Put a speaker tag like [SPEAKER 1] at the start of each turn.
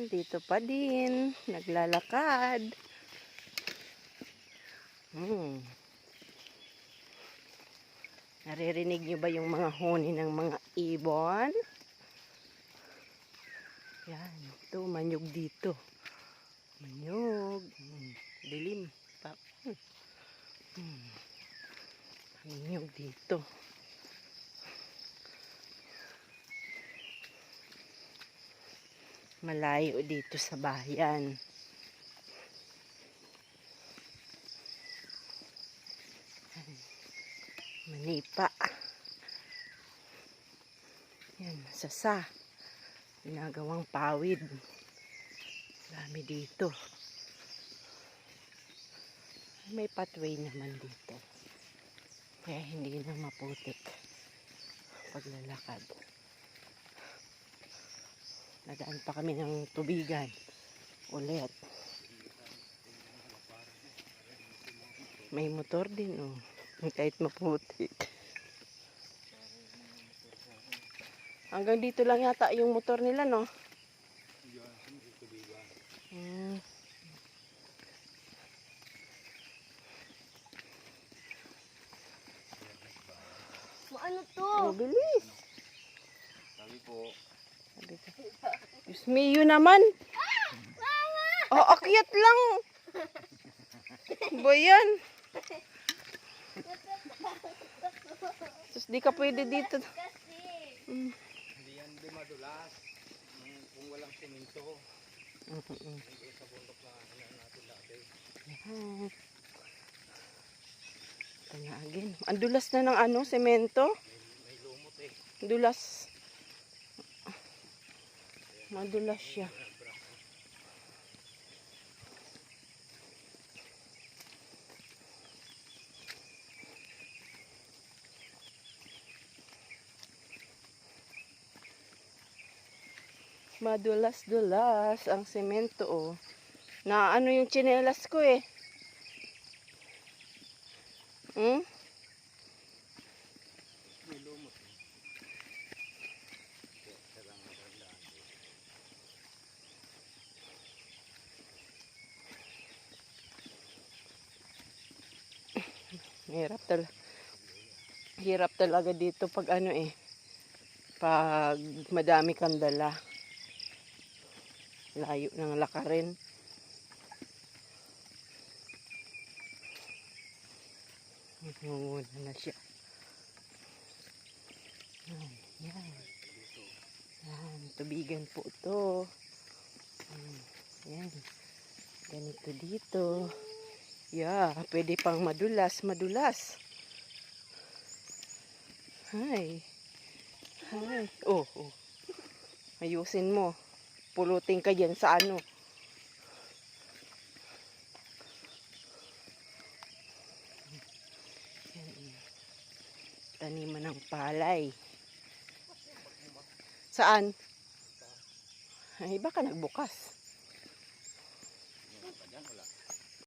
[SPEAKER 1] Dito pa din, naglalakad. Naririnig nyo ba yung mga huni ng mga ibon? Yan, ito, manyog dito. Manyog. Dilim. Manyog dito. Malayo dito sa bayan. Manipa. Yan, sasa. Ginagawang pawid. Dami dito. May pathway naman dito. Kaya hindi na maputik paglalakad. Nadaan pa kami ng tubigan ulit. May motor din, oh. Kahit maputik. Hanggang dito lang yata yung motor nila, no?
[SPEAKER 2] Ano to?
[SPEAKER 1] Oh, bilis.
[SPEAKER 3] Sabi po.
[SPEAKER 1] Diyos mio naman. Oh, akyat lang. Ba yan? Tapos di ka pwede dito.
[SPEAKER 3] Hindi yan di madulas. Kung walang simento. Hindi sa bundok na natin dati.
[SPEAKER 1] Ito na again. Ang dulas na ng ano, semento.
[SPEAKER 3] May lumot eh.
[SPEAKER 1] Dulas. Madulas siya. Madulas-dulas ang semento, oh. Na ano yung tsinelas ko eh.
[SPEAKER 3] May lumot eh. Kailangan magandaan eh.
[SPEAKER 1] Hirap talaga dito pag ano eh. Pag madami kang dala. Layo ng lakarin. Nangunguna na siya. Yan. Yan. Tubigan po ito. Yan. Ganito dito. Yeah. Pwede pang madulas. Madulas. Hi. Hi. Oh. Ayusin mo. Pulutin ka dyan sa ano. Taniman ng palay. Saan? Ay, baka nagbukas.